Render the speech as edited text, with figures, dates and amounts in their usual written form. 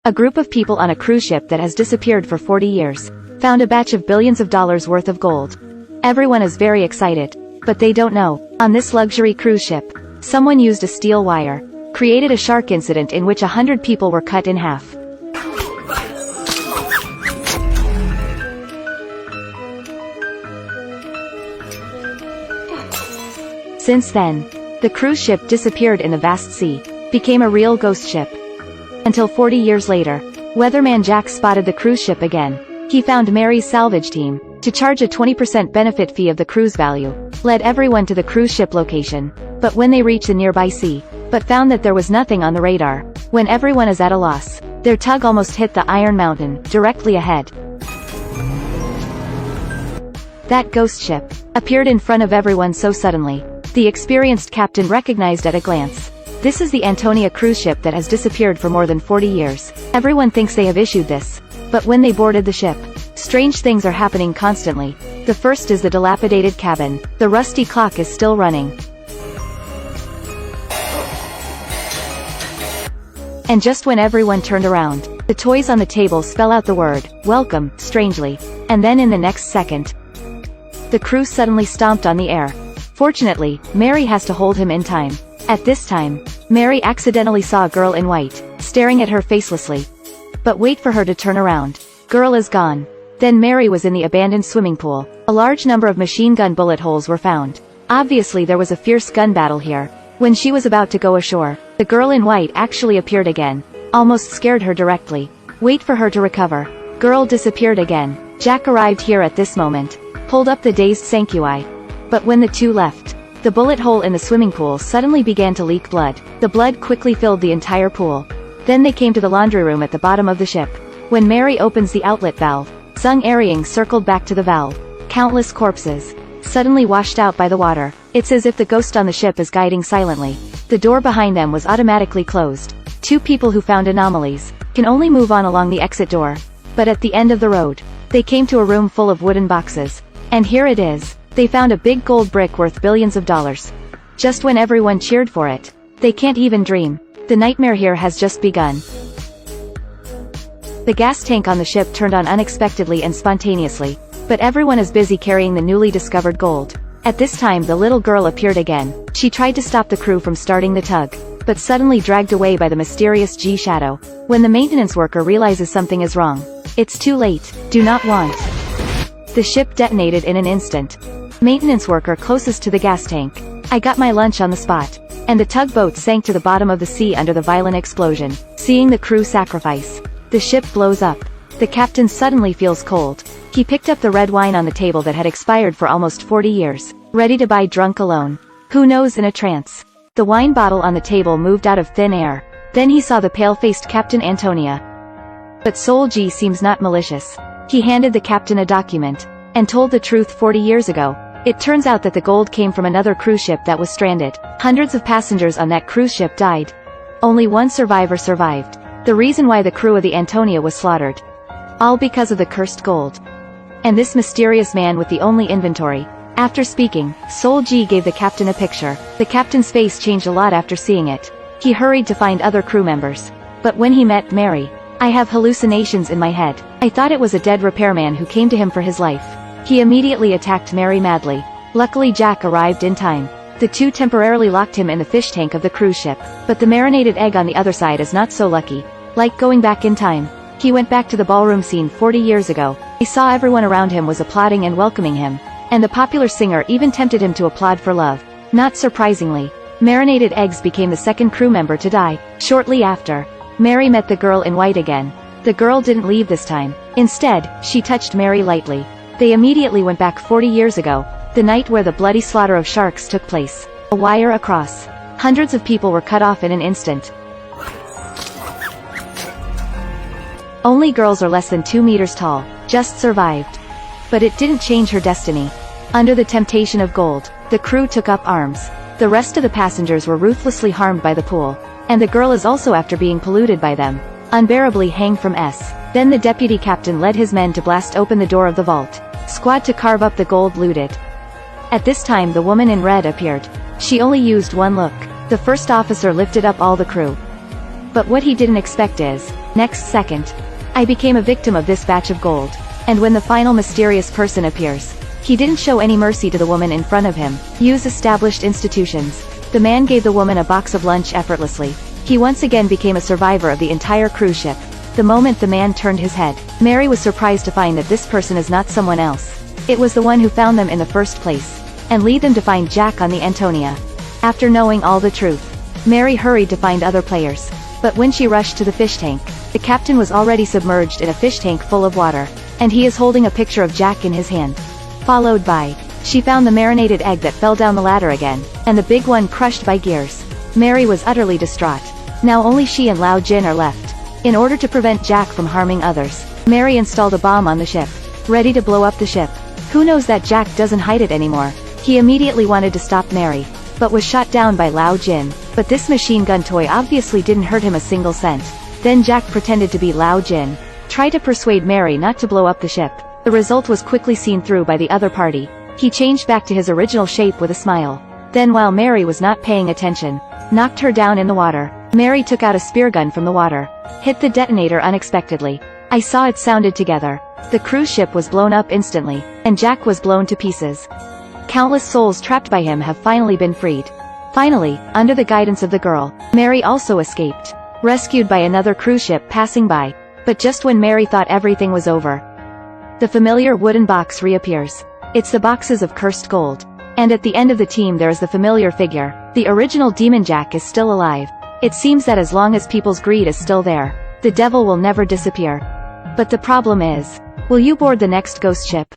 A group of people on a cruise ship that has disappeared for 40 years found a batch of billions of dollars worth of gold. Everyone is very excited, but they don't know. On this luxury cruise ship, someone used a steel wire, created a shark incident in which 100 people were cut in half. Since then, the cruise ship disappeared in the vast sea, became a real ghost ship. Until 40 years later, weatherman Jack spotted the cruise ship again. He found Mary's salvage team, to charge a 20% benefit fee of the cruise value, led everyone to the cruise ship location, but when they reached the nearby sea, but found that there was nothing on the radar. When everyone is at a loss, their tug almost hit the Iron Mountain, directly ahead. That ghost ship appeared in front of everyone so suddenly, the experienced captain recognized at a glance. This is the Antonia cruise ship that has disappeared for more than 40 years. Everyone thinks they have issued this, but when they boarded the ship, strange things are happening constantly. The first is the dilapidated cabin. The rusty clock is still running. And just when everyone turned around, the toys on the table spell out the word, "Welcome," strangely. And then in the next second, the crew suddenly stomped on the air. Fortunately, Mary has to hold him in time. At this time, Mary accidentally saw a girl in white, staring at her facelessly. But wait for her to turn around. Girl is gone. Then Mary was in the abandoned swimming pool. A large number of machine gun bullet holes were found. Obviously there was a fierce gun battle here. When she was about to go ashore, the girl in white actually appeared again. Almost scared her directly. Wait for her to recover. Girl disappeared again. Jack arrived here at this moment. Pulled up the dazed Sankui. But when the two left, the bullet hole in the swimming pool suddenly began to leak blood. The blood quickly filled the entire pool. Then they came to the laundry room at the bottom of the ship. When Mary opens the outlet valve, Zhang Arying circled back to the valve. Countless corpses, suddenly washed out by the water. It's as if the ghost on the ship is guiding silently. The door behind them was automatically closed. Two people who found anomalies can only move on along the exit door. But at the end of the road, they came to a room full of wooden boxes. And here it is. They found a big gold brick worth billions of dollars. Just when everyone cheered for it, they can't even dream. The nightmare here has just begun. The gas tank on the ship turned on unexpectedly and spontaneously, but everyone is busy carrying the newly discovered gold. At this time the little girl appeared again. She tried to stop the crew from starting the tug, but suddenly dragged away by the mysterious G-Shadow. When the maintenance worker realizes something is wrong, it's too late. Do not want. The ship detonated in an instant. Maintenance worker closest to the gas tank. I got my lunch on the spot. And the tugboat sank to the bottom of the sea under the violent explosion. Seeing the crew sacrifice, the ship blows up. The captain suddenly feels cold. He picked up the red wine on the table that had expired for almost 40 years, ready to buy drunk alone. Who knows, in a trance. The wine bottle on the table moved out of thin air. Then he saw the pale-faced Captain Antonia. But Sol G seems not malicious. He handed the captain a document, and told the truth. 40 years ago, it turns out that the gold came from another cruise ship that was stranded. Hundreds of passengers on that cruise ship died. Only one survivor survived. The reason why the crew of the Antonia was slaughtered. All because of the cursed gold. And this mysterious man with the only inventory. After speaking, Sol G gave the captain a picture. The captain's face changed a lot after seeing it. He hurried to find other crew members. But when he met Mary, "I have hallucinations in my head. I thought it was a dead repairman who came to him for his life." He immediately attacked Mary madly. Luckily Jack arrived in time. The two temporarily locked him in the fish tank of the cruise ship. But the marinated egg on the other side is not so lucky. Like going back in time, he went back to the ballroom scene 40 years ago. He saw everyone around him was applauding and welcoming him. And the popular singer even tempted him to applaud for love. Not surprisingly, marinated eggs became the second crew member to die. Shortly after, Mary met the girl in white again. The girl didn't leave this time. Instead, she touched Mary lightly. They immediately went back 40 years ago, the night where the bloody slaughter of sharks took place. A wire across. Hundreds of people were cut off in an instant. Only girls are less than 2 meters tall, just survived. But it didn't change her destiny. Under the temptation of gold, the crew took up arms. The rest of the passengers were ruthlessly harmed by the pool. And the girl is also, after being polluted by them, unbearably hanged from S. Then the deputy captain led his men to blast open the door of the vault. Squad to carve up the gold looted. At this time the woman in red appeared. She only used one look. The first officer lifted up all the crew. But what he didn't expect is, Next second, I became a victim of this batch of gold. And when the final mysterious person appears, he didn't show any mercy to the woman in front of him. Use established institutions. The man gave the woman a box of lunch effortlessly. He once again became a survivor of the entire cruise ship. The moment the man turned his head, Mary was surprised to find that this person is not someone else. It was the one who found them in the first place, and lead them to find Jack on the Antonia. After knowing all the truth, Mary hurried to find other players. But when she rushed to the fish tank, the captain was already submerged in a fish tank full of water, and he is holding a picture of Jack in his hand. Followed by, she found the marinated egg that fell down the ladder again, and the big one crushed by gears. Mary was utterly distraught. Now only she and Lao Jin are left. In order to prevent Jack from harming others, Mary installed a bomb on the ship, ready to blow up the ship. Who knows that Jack doesn't hide it anymore? He immediately wanted to stop Mary, but was shot down by Lao Jin. But this machine gun toy obviously didn't hurt him a single cent. Then Jack pretended to be Lao Jin, tried to persuade Mary not to blow up the ship. The result was quickly seen through by the other party. He changed back to his original shape with a smile. Then while Mary was not paying attention, knocked her down in the water. Mary took out a spear gun from the water, hit the detonator unexpectedly. I saw it sounded together. The cruise ship was blown up instantly, and Jack was blown to pieces. Countless souls trapped by him have finally been freed. Finally, under the guidance of the girl, Mary also escaped, rescued by another cruise ship passing by. But just when Mary thought everything was over, the familiar wooden box reappears. It's the boxes of cursed gold. And at the end of the team there is the familiar figure. The original Demon Jack is still alive. It seems that as long as people's greed is still there, the devil will never disappear. But the problem is, will you board the next ghost ship?